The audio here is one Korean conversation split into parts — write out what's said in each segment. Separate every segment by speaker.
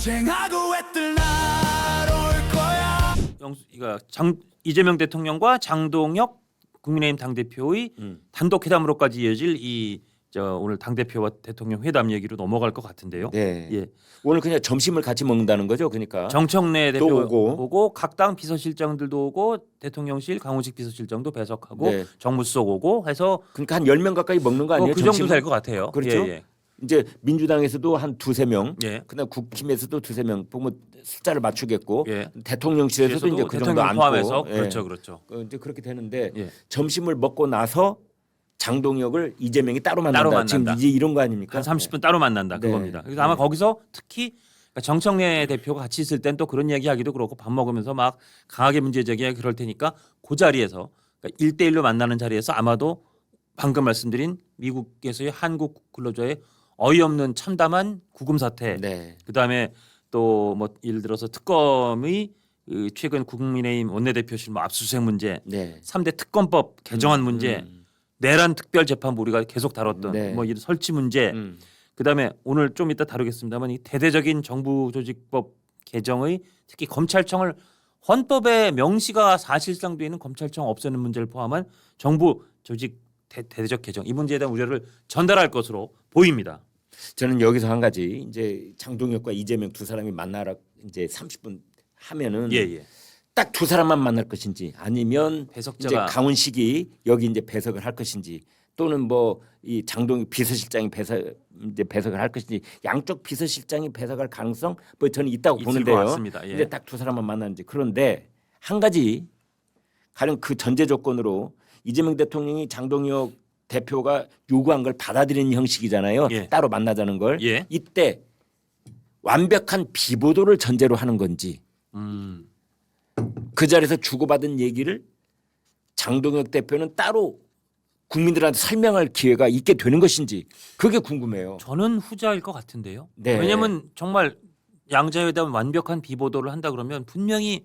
Speaker 1: 쟁하고 애들 날올 거야.
Speaker 2: 이재명 대통령과 장동혁 국민의힘 당대표의 단독 회담으로까지 이어질 오늘 당대표와 대통령 회담 얘기로 넘어갈 것 같은데요.
Speaker 3: 네.
Speaker 2: 예.
Speaker 3: 오늘 그냥 점심을 같이 먹는다는 거죠, 그러니까.
Speaker 2: 정청래
Speaker 3: 또
Speaker 2: 대표
Speaker 3: 오고.
Speaker 2: 오고 각 당 비서실장들도 오고 대통령실 강훈식 비서실장도 배석하고
Speaker 3: 네.
Speaker 2: 정무수석 오고 해서
Speaker 3: 그러니까 한 10명 가까이 먹는 거 아니에요?
Speaker 2: 그 정도
Speaker 3: 점심은?
Speaker 2: 될 것 같아요.
Speaker 3: 그렇죠.
Speaker 2: 예,
Speaker 3: 이제 민주당에서도 한 두세 명,
Speaker 2: 예.
Speaker 3: 그다음 국힘에서도 두세 명, 보면 숫자를 맞추겠고
Speaker 2: 예.
Speaker 3: 대통령실에서도 이제 그 정도
Speaker 2: 대통령
Speaker 3: 안고
Speaker 2: 포함해서
Speaker 3: 예.
Speaker 2: 그렇죠, 그렇죠.
Speaker 3: 이제 그렇게 되는데
Speaker 2: 예.
Speaker 3: 점심을 먹고 나서 장동혁을 이재명이 따로 만난다.
Speaker 2: 따로 만난다.
Speaker 3: 지금 이제 이런 거 아닙니까?
Speaker 2: 한 30분 따로 만난다
Speaker 3: 네.
Speaker 2: 그겁니다. 그래서 아마
Speaker 3: 네.
Speaker 2: 거기서 특히 정청래 대표가 같이 있을 땐 또 그런 얘기하기도 그렇고 밥 먹으면서 막 강하게 문제 제기하기 그럴 테니까 그 자리에서 그러니까 1대1로 만나는 자리에서 아마도 방금 말씀드린 미국에서의 한국 근로자의 어이없는 참담한 구금 사태,
Speaker 3: 네.
Speaker 2: 그다음에 또 뭐 예를 들어서 특검의 최근 국민의힘 원내대표실 뭐 압수수색 문제,
Speaker 3: 네.
Speaker 2: 3대 특검법 개정안 문제, 내란 특별재판부 우리가 계속 다뤘던
Speaker 3: 네.
Speaker 2: 뭐 이런 설치 문제, 그다음에 오늘 좀 이따 다루겠습니다만 이 대대적인 정부 조직법 개정의 특히 검찰청을 헌법에 명시가 사실상 되어 있는 검찰청 없애는 문제를 포함한 정부 조직 대대적 개정 이 문제에 대한 우려를 전달할 것으로 보입니다.
Speaker 3: 저는 여기서 한 가지 이제 장동혁과 이재명 두 사람이 만나라 이제 30분 하면은
Speaker 2: 예.
Speaker 3: 딱 두 사람만 만날 것인지 아니면
Speaker 2: 배석자가-
Speaker 3: 이제 강훈식이 여기 이제 배석을 할 것인지 또는 뭐 이 장동혁 비서실장이 배석을 할 것인지 양쪽 비서실장이 배석할 가능성 뭐 저는 있다고
Speaker 2: 있을
Speaker 3: 보는데요.
Speaker 2: 것 같습니다. 예.
Speaker 3: 근데 딱 두 사람만 만나는지 그런데 한 가지 가령 그 전제 조건으로 이재명 대통령이 장동혁 대표가 요구한 걸 받아들이는 형식이잖아요.
Speaker 2: 예.
Speaker 3: 따로 만나자는 걸.
Speaker 2: 예.
Speaker 3: 이때 완벽한 비보도를 전제로 하는 건지 그 자리에서 주고받은 얘기를 장동혁 대표는 따로 국민들한테 설명할 기회가 있게 되는 것인지 그게 궁금해요.
Speaker 2: 저는 후자일 것 같은데요.
Speaker 3: 네.
Speaker 2: 왜냐하면 정말 양자회담 완벽한 비보도를 한다 그러면 분명히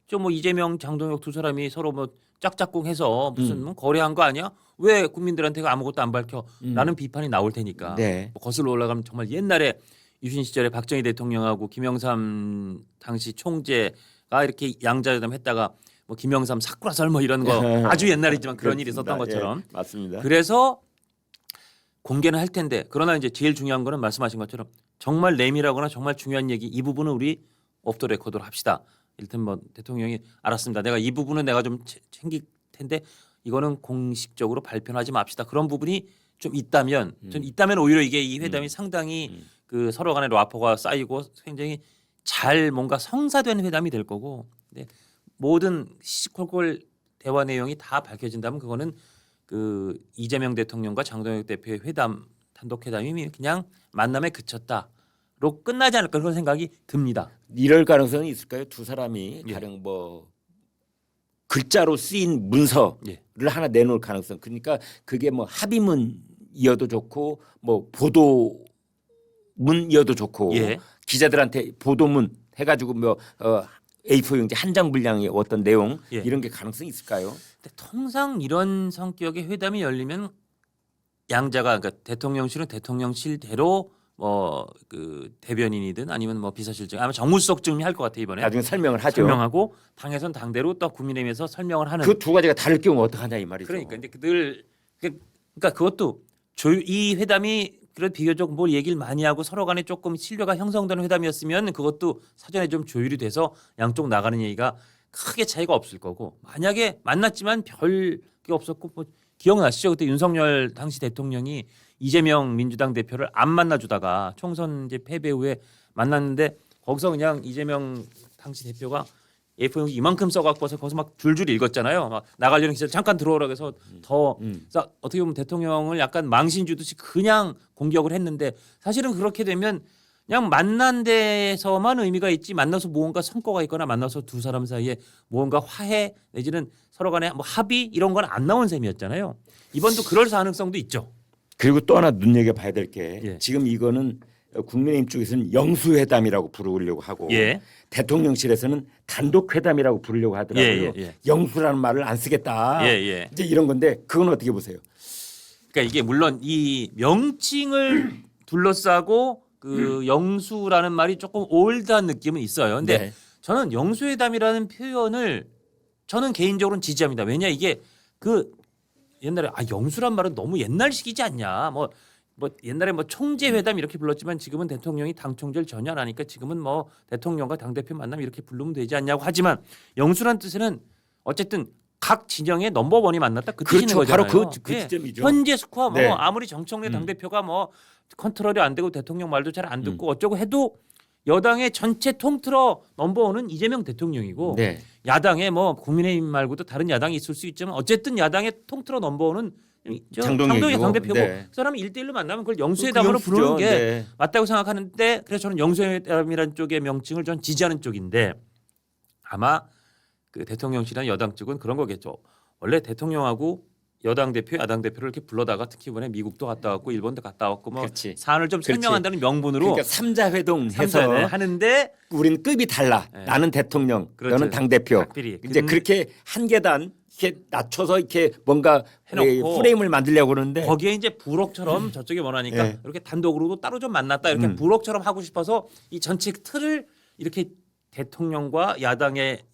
Speaker 2: 저 뭐 이재명, 장동혁 두 사람이 서로 뭐 짝짝꿍해서 무슨 뭐 거래한 거 아니야? 왜 국민들한테 아무것도 안 밝혀? 라는 비판이 나올 테니까
Speaker 3: 네.
Speaker 2: 뭐 거슬러 올라가면 정말 옛날에 유신 시절에 박정희 대통령하고 김영삼 당시 총재가 이렇게 양자회담 했다가 뭐 김영삼 사쿠라설 뭐 이런 거 아주 옛날이지만 그런 일이 있었던
Speaker 3: 그렇습니다.
Speaker 2: 것처럼
Speaker 3: 예, 맞습니다.
Speaker 2: 그래서 공개는 할 텐데 그러나 이제 제일 중요한 거는 말씀하신 것처럼 정말 내밀하거나 정말 중요한 얘기 이 부분은 우리 오프 더 레코드로 합시다. 일단 뭐 대통령이 알았습니다. 내가 이 부분은 내가 좀 챙길 텐데 이거는 공식적으로 발표는 하지 맙시다. 그런 부분이 좀 있다면 좀 있다면 오히려 이게 이 회담이 상당히 그 서로 간의 라포가 쌓이고 굉장히 잘 뭔가 성사된 회담이 될 거고 근데 모든 시시콜콜 대화 내용이 다 밝혀진다면 그거는 그 이재명 대통령과 장동혁 대표의 회담 단독 회담이 그냥 만남에 그쳤다로 끝나지 않을까 그런 생각이 듭니다.
Speaker 3: 이럴 가능성이 있을까요? 두 사람이
Speaker 2: 예.
Speaker 3: 가령 뭐 글자로 쓰인 문서를
Speaker 2: 예.
Speaker 3: 하나 내놓을 가능성. 그러니까 그게 뭐 합의문이어도 좋고 뭐 보도문이어도 좋고
Speaker 2: 예.
Speaker 3: 기자들한테 보도문 해가지고 뭐 A4 용지 한 장 분량의 어떤 내용
Speaker 2: 예.
Speaker 3: 이런 게 가능성이 있을까요?
Speaker 2: 근데 통상 이런 성격의 회담이 열리면 양자가 그러니까 대통령실은 대통령실대로 뭐 그 대변인이든 아니면 뭐 비서실장 아마 정무수석 증이 할 것 같아 이번에
Speaker 3: 나중에 설명을 하죠.
Speaker 2: 설명하고 당에선 당대로 또 국민의힘에서 설명을 하는
Speaker 3: 그 두 가지가 다를 경우 어떡하냐 이 말이죠.
Speaker 2: 그러니까 근데 그러니까 그것도 이 회담이 그런 비교적 뭘 얘기를 많이 하고 서로 간에 조금 신뢰가 형성되는 회담이었으면 그것도 사전에 좀 조율이 돼서 양쪽 나가는 얘기가 크게 차이가 없을 거고 만약에 만났지만 별 게 없었고 뭐 기억나시죠? 그때 윤석열 당시 대통령이 이재명 민주당 대표를 안 만나주다가 총선 이제 패배 후에 만났는데 거기서 그냥 이재명 당시 대표가 A4 용지 이만큼 써갖고서 거기서 막 줄줄 읽었잖아요. 막 나가려는 기자 잠깐 들어오라고 해서 더 그래서 어떻게 보면 대통령을 약간 망신 주듯이 그냥 공격을 했는데 사실은 그렇게 되면 그냥 만난 데서만 의미가 있지 만나서 무언가 성과가 있거나 만나서 두 사람 사이에 무언가 화해 내지는 서로 간에 뭐 합의 이런 건 안 나온 셈이었잖아요. 이번도 그럴 가능성도 있죠.
Speaker 3: 그리고 또 하나 눈여겨봐야 될 게
Speaker 2: 예.
Speaker 3: 지금 이거는 국민의힘 쪽에서는 영수회담이라고 부르려고 하고
Speaker 2: 예.
Speaker 3: 대통령실에서는 단독회담이라고 부르려고 하더라고요.
Speaker 2: 예.
Speaker 3: 영수라는 말을 안 쓰겠다.
Speaker 2: 예.
Speaker 3: 이제 이런 건데 그건 어떻게 보세요?
Speaker 2: 그러니까 이게 물론 이 명칭을 둘러싸고 그 영수라는 말이 조금 올드한 느낌은 있어요. 근데
Speaker 3: 네.
Speaker 2: 저는 영수회담이라는 표현을 저는 개인적으로는 지지합니다. 왜냐 이게 그 옛날에 영수란 말은 너무 옛날식이지 않냐. 뭐 옛날에 뭐 총재회담 이렇게 불렀지만 지금은 대통령이 당 총재를 전혀 안 하니까 지금은 뭐 대통령과 당 대표 만나면 이렇게 부르면 되지 않냐고 하지만 영수란 뜻에는 어쨌든 각 진영의 넘버원이 만났다 그 뜻인
Speaker 3: 그렇죠.
Speaker 2: 거잖아요.
Speaker 3: 바로 그 지점이죠.
Speaker 2: 현재 스코어 뭐
Speaker 3: 네.
Speaker 2: 아무리 정청래 당 대표가 뭐 컨트롤이 안 되고 대통령 말도 잘 안 듣고 어쩌고 해도 여당의 전체 통틀어 넘버원은 이재명 대통령이고
Speaker 3: 네.
Speaker 2: 야당에 뭐 국민의힘 말고도 다른 야당이 있을 수 있지만 어쨌든 야당의 통틀어 넘버원은 장동혁 당대표고
Speaker 3: 네.
Speaker 2: 그 사람이 1대1로 만나면 그걸 영수회담으로 부르는 게
Speaker 3: 네.
Speaker 2: 맞다고 생각하는데 그래서 저는 영수회담이라는 쪽의 명칭을 전 지지하는 쪽인데 아마 그 대통령실이나 여당 쪽은 그런 거겠죠. 원래 대통령하고 여당 대표, 야당 대표를 이렇게 불러다가 특히 이번에 미국도 갔다 왔고 일본도 갔다 왔고 뭐
Speaker 3: 그렇지.
Speaker 2: 사안을 좀
Speaker 3: 그렇지.
Speaker 2: 설명한다는 명분으로
Speaker 3: 그러니까 삼자 회동해서
Speaker 2: 삼자회담 하는데
Speaker 3: 우리는 급이 달라.
Speaker 2: 네.
Speaker 3: 나는 대통령,
Speaker 2: 그렇죠.
Speaker 3: 너는 당 대표.
Speaker 2: 각별히.
Speaker 3: 이제 그렇게 한 계단 이렇게 낮춰서 이렇게 뭔가
Speaker 2: 해놓고
Speaker 3: 프레임을 만들려고 그러는데
Speaker 2: 거기에 이제 부록처럼 저쪽에 원하니까
Speaker 3: 네.
Speaker 2: 이렇게 단독으로도 따로 좀 만났다 이렇게 부록처럼 하고 싶어서 이 전체 틀을 이렇게 대통령과 야당의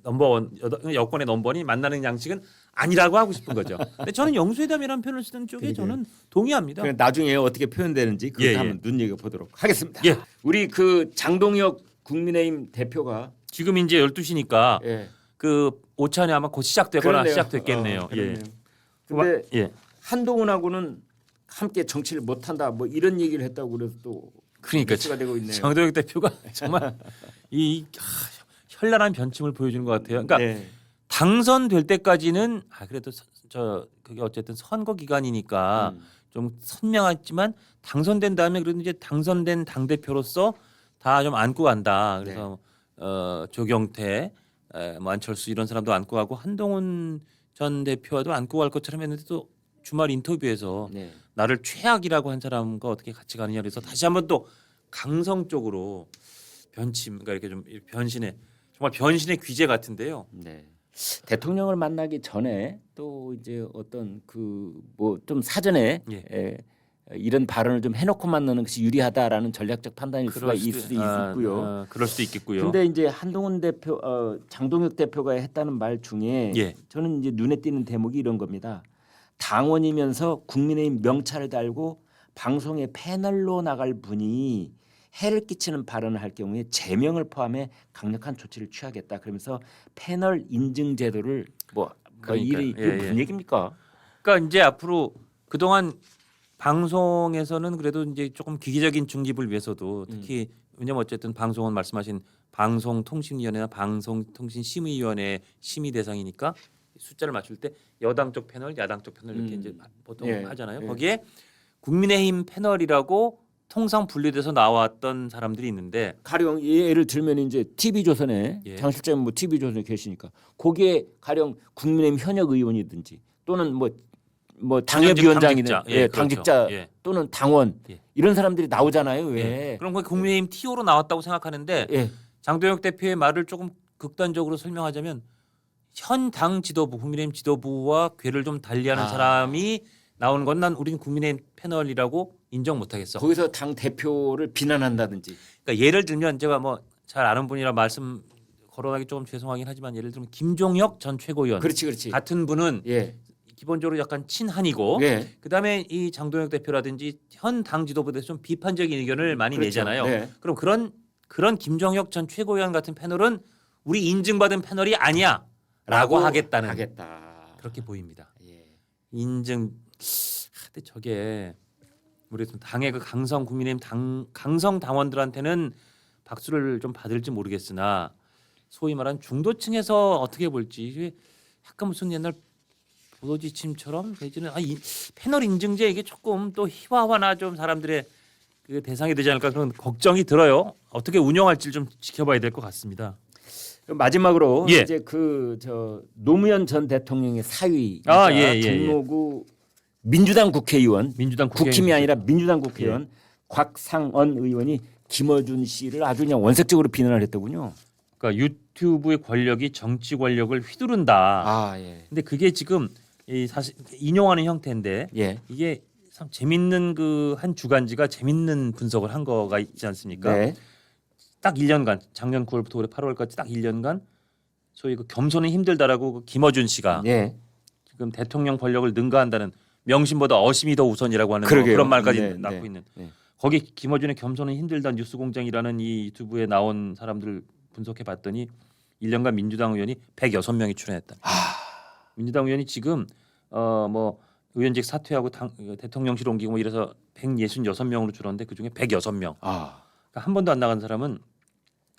Speaker 2: 넘버원 여권의 넘버원이 만나는 양식은 아니라고 하고 싶은 거죠. 근데 저는 영수회담이라는 표현을 쓰는 쪽에 저는 동의합니다.
Speaker 3: 그냥 나중에 어떻게 표현되는지 그거
Speaker 2: 예, 예.
Speaker 3: 한번 눈여겨 보도록 하겠습니다.
Speaker 2: 예.
Speaker 3: 우리 그 장동혁 국민의힘 대표가
Speaker 2: 지금 이제 12시니까
Speaker 3: 예.
Speaker 2: 그 오찬이 아마 곧 시작되거나
Speaker 3: 그러네요.
Speaker 2: 시작됐겠네요.
Speaker 3: 그러네요.
Speaker 2: 예.
Speaker 3: 근데
Speaker 2: 예.
Speaker 3: 한동훈하고는 함께 정치를 못 한다. 뭐 이런 얘기를 했다고 그래서 또
Speaker 2: 그러니까
Speaker 3: 뉴스가 되고 있네요.
Speaker 2: 장동혁 대표가 정말 이 현란한 변침을 보여주는 것 같아요. 그러니까
Speaker 3: 네.
Speaker 2: 당선될 때까지는 그래도 그게 어쨌든 선거 기간이니까 좀 선명했지만 당선된 다음에 그래도 이제 당선된 당 대표로서 다 좀 안고 간다. 그래서 조경태, 뭐 안철수 이런 사람도 안고 가고 한동훈 전 대표와도 안고 갈 것처럼 했는데 또 주말 인터뷰에서
Speaker 3: 네.
Speaker 2: 나를 최악이라고 한 사람과 어떻게 같이 가느냐 그래서 다시 한번 또 강성 쪽으로 변침, 그러니까 이렇게 좀 변신의 정말 변신의 귀재 같은데요.
Speaker 3: 네. 대통령을 만나기 전에 또 이제 어떤 그 뭐 좀 사전에
Speaker 2: 예.
Speaker 3: 이런 발언을 좀 해놓고 만나는 것이 유리하다라는 전략적 판단일 수가 있을 수도 있고요.
Speaker 2: 그럴 수도 있겠고요.
Speaker 3: 근데 이제 한동훈 대표, 장동혁 대표가 했다는 말 중에
Speaker 2: 예.
Speaker 3: 저는 이제 눈에 띄는 대목이 이런 겁니다. 당원이면서 국민의힘 명찰을 달고 방송에 패널로 나갈 분이 해를 끼치는 발언을 할 경우에 제명을 포함해 강력한 조치를 취하겠다. 그러면서 패널 인증 제도를
Speaker 2: 그러니까요.
Speaker 3: 이게
Speaker 2: 예,
Speaker 3: 무슨
Speaker 2: 예.
Speaker 3: 얘기입니까?
Speaker 2: 그러니까 이제 앞으로 그동안 방송에서는 그래도 이제 조금 기계적인 중립을 위해서도 특히 왜냐면 어쨌든 방송은 말씀하신 방송통신위원회나 방송통신심의위원회 심의 대상이니까 숫자를 맞출 때 여당 쪽 패널, 야당 쪽 패널 이렇게 이제 보통
Speaker 3: 예,
Speaker 2: 하잖아요.
Speaker 3: 예.
Speaker 2: 거기에 국민의힘 패널이라고 통상 분류돼서 나왔던 사람들이 있는데
Speaker 3: 가령 예를 들면 이제 TV조선에
Speaker 2: 예.
Speaker 3: 장 실장님 뭐 TV조선에 계시니까 거기에 가령 국민의힘 현역 의원이든지 또는 뭐 당협위원장이든
Speaker 2: 당직자.
Speaker 3: 예,
Speaker 2: 그렇죠.
Speaker 3: 당직자
Speaker 2: 예.
Speaker 3: 또는 당원
Speaker 2: 예.
Speaker 3: 이런 사람들이 나오잖아요. 왜?
Speaker 2: 예. 그럼 거기 국민의힘 TO로 나왔다고 생각하는데
Speaker 3: 예.
Speaker 2: 장도혁 대표의 말을 조금 극단적으로 설명하자면 현 당 지도부, 국민의힘 지도부와 궤를 좀 달리하는 사람이 나오는 건 난 우리는 국민의힘 패널이라고 인정 못하겠어.
Speaker 3: 거기서 당 대표를 비난한다든지.
Speaker 2: 그러니까 예를 들면 제가 뭐 잘 아는 분이라 말씀 거론하기 조금 죄송하긴 하지만 예를 들면 김종혁 전 최고위원
Speaker 3: 그렇지.
Speaker 2: 같은 분은
Speaker 3: 예.
Speaker 2: 기본적으로 약간 친한이고
Speaker 3: 예.
Speaker 2: 그다음에 이 장동혁 대표라든지 현 당 지도부에 대해서 좀 비판적인 의견을 많이
Speaker 3: 그렇죠.
Speaker 2: 내잖아요.
Speaker 3: 네.
Speaker 2: 그럼 그런 김종혁 전 최고위원 같은 패널은 우리 인증받은 패널이 아니야라고 하겠다. 그렇게 보입니다.
Speaker 3: 예.
Speaker 2: 인증. 근데 저게 우리 당의 그 강성 국민의힘 강성 당원들한테는 박수를 좀 받을지 모르겠으나 소위 말하는 중도층에서 어떻게 볼지 이게 약간 무슨 옛날 보도지침처럼 내지는 이 패널 인증제 이게 조금 또 희화화나 좀 사람들의 그 대상이 되지 않을까 그런 걱정이 들어요. 어떻게 운영할지 좀 지켜봐야 될 것 같습니다.
Speaker 3: 마지막으로
Speaker 2: 예.
Speaker 3: 이제 그 노무현 전 대통령의 사위 종로구 민주당 국회의원
Speaker 2: 민주당
Speaker 3: 국힘이 아니라 민주당 국회의원 곽상언 의원이 김어준 씨를 아주 그냥 원색적으로 비난을 했더군요.
Speaker 2: 그러니까 유튜브의 권력이 정치 권력을 휘두른다.
Speaker 3: 예.
Speaker 2: 근데 그게 지금 이 사실 인용하는 형태인데
Speaker 3: 예.
Speaker 2: 이게 참 재밌는 그 한 주간지가 재밌는 분석을 한 거가 있지 않습니까?
Speaker 3: 네.
Speaker 2: 딱 1년간 작년 9월부터 올해 8월까지 딱 1년간 소위 그 겸손은 힘들다라고 그 김어준 씨가
Speaker 3: 예.
Speaker 2: 지금 대통령 권력을 능가한다는 명심보다 어심이 더 우선이라고 하는 뭐
Speaker 3: 그러게요.
Speaker 2: 그런 말까지
Speaker 3: 네,
Speaker 2: 낳고
Speaker 3: 네,
Speaker 2: 있는
Speaker 3: 네.
Speaker 2: 거기 김어준의 겸손은 힘들다 뉴스공장이라는 이 유튜브에 나온 사람들 분석해 봤더니 1년간 민주당 의원이 106명이 출연했다. 민주당 의원이 지금 뭐 의원직 사퇴하고 대통령실 옮기고 뭐 이래서 166명으로 줄었는데 그중에 106명.
Speaker 3: 아.
Speaker 2: 그러니까 한 번도 안 나간 사람은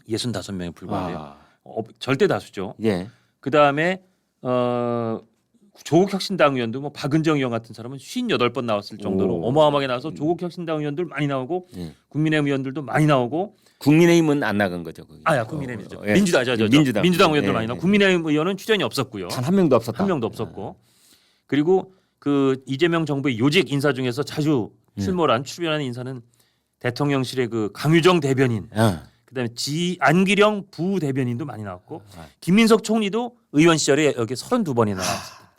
Speaker 2: 65명에 불과한데요.
Speaker 3: 아.
Speaker 2: 절대 다수죠.
Speaker 3: 예.
Speaker 2: 그다음에 조국혁신당 의원도 뭐 박은정 의원 같은 사람은 58번 나왔을 정도로
Speaker 3: 오.
Speaker 2: 어마어마하게 나와서 조국혁신당 의원들 많이 나오고
Speaker 3: 예.
Speaker 2: 국민의힘 의원들도 많이 나오고
Speaker 3: 국민의힘은 안 나간 거죠. 거기.
Speaker 2: 아야 국민의힘이죠.
Speaker 3: 예.
Speaker 2: 민주당 의원들
Speaker 3: 예,
Speaker 2: 많이 나오고
Speaker 3: 예.
Speaker 2: 국민의힘 의원은 출연이 없었고요.
Speaker 3: 단 한 명도 없었다.
Speaker 2: 한 명도 없었고 그리고 그 이재명 정부의 요직 인사 중에서 자주 출연하는 인사는 대통령실의 그 강유정 대변인
Speaker 3: 아.
Speaker 2: 그다음에 안기령 부대변인도 많이 나왔고 김민석 총리도 의원 시절에 여기 32번이나 나왔습니다.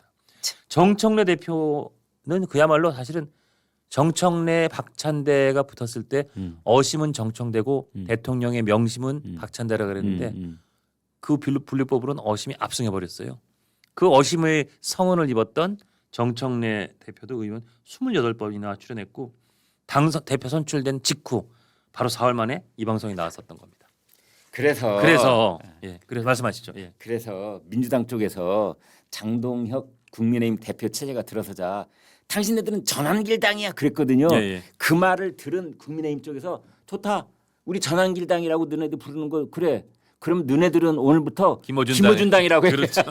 Speaker 2: 정청래 대표는 그야말로 사실은 정청래 박찬대가 붙었을 때 어심은 정청대고 대통령의 명심은 박찬대라 그랬는데 그 분류법으로는 어심이 압승해 버렸어요. 그 어심의 성원을 입었던 정청래 대표도 의원 28번이나 출연했고 대표 선출된 직후 바로 4월 만에 이 방송에 나왔었던 겁니다.
Speaker 3: 그래서
Speaker 2: 그래서 말씀하시죠. 예.
Speaker 3: 그래서 민주당 쪽에서 장동혁 국민의힘 대표 체제가 들어서자 당신네들은 전환길당이야 그랬거든요.
Speaker 2: 예, 예.
Speaker 3: 그 말을 들은 국민의힘 쪽에서 좋다. 우리 전환길당이라고 너네들 부르는 거 그래. 그럼 너네들은 오늘부터 김어준당이라고 해.
Speaker 2: 그렇죠.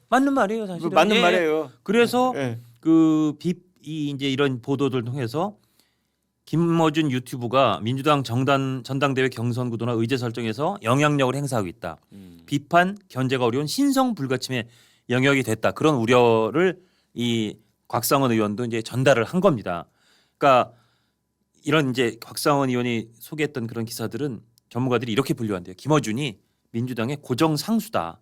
Speaker 2: 맞는 말이에요, 사실은.
Speaker 3: 맞는
Speaker 2: 예.
Speaker 3: 말이에요.
Speaker 2: 그래서
Speaker 3: 예.
Speaker 2: 이제 이런 보도들 통해서 김어준 유튜브가 민주당 전당대회 경선 구도나 의제 설정에서 영향력을 행사하고 있다. 비판 견제가 어려운 신성 불가침의 영역이 됐다. 그런 우려를 이 곽상원 의원도 이제 전달을 한 겁니다. 그러니까 이런 이제 곽상원 의원이 소개했던 그런 기사들은 전문가들이 이렇게 분류한대요. 김어준이 민주당의 고정 상수다.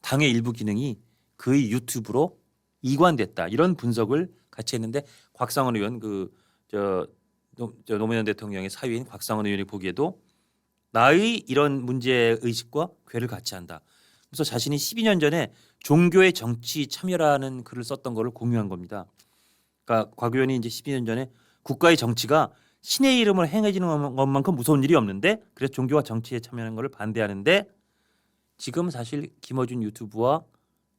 Speaker 2: 당의 일부 기능이 그의 유튜브로 이관됐다. 이런 분석을 같이 했는데 곽상원 의원 노무현 대통령의 사위인 곽상원 의원이 보기에도 나의 이런 문제 의식과 괴를 같이 한다. 그래서 자신이 12년 전에 종교의 정치 참여라는 글을 썼던 거를 공유한 겁니다. 그러니까 곽 의원이 이제 12년 전에 국가의 정치가 신의 이름을 행해지는 것만큼 무서운 일이 없는데 그래서 종교와 정치에 참여하는 것을 반대하는데 지금 사실 김어준 유튜브와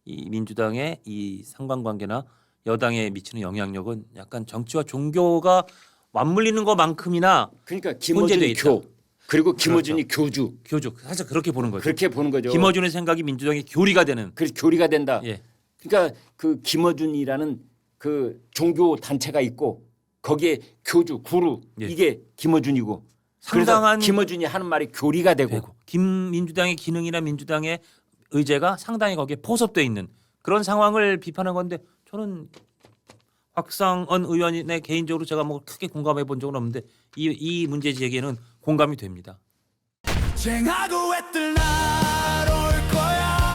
Speaker 2: 이 민주당의 이 상관관계나 여당에 미치는 영향력은 약간 정치와 종교가 맞물리는 것만큼이나
Speaker 3: 그러니까
Speaker 2: 문제돼
Speaker 3: 김어준이
Speaker 2: 있다.
Speaker 3: 교 그리고 김어준이 교주
Speaker 2: 교주 사실 그렇게 보는 거죠.
Speaker 3: 그렇게 보는 거죠.
Speaker 2: 김어준의 생각이 민주당의 교리가 되는.
Speaker 3: 그래서 교리가 된다.
Speaker 2: 예.
Speaker 3: 그러니까 그 김어준이라는 그 종교 단체가 있고 거기에 교주 구루
Speaker 2: 예.
Speaker 3: 이게 김어준이고
Speaker 2: 상당한
Speaker 3: 그래서 김어준이 하는 말이 교리가 되고
Speaker 2: 민주당의 기능이나 민주당의 의제가 상당히 거기에 포섭돼 있는 그런 상황을 비판한 건데 저는 곽상원 의원의 개인적으로 제가 뭐 크게 공감해 본 적은 없는데 이 문제 제기에는 공감이 됩니다.
Speaker 1: 쟁하고 애뜰 날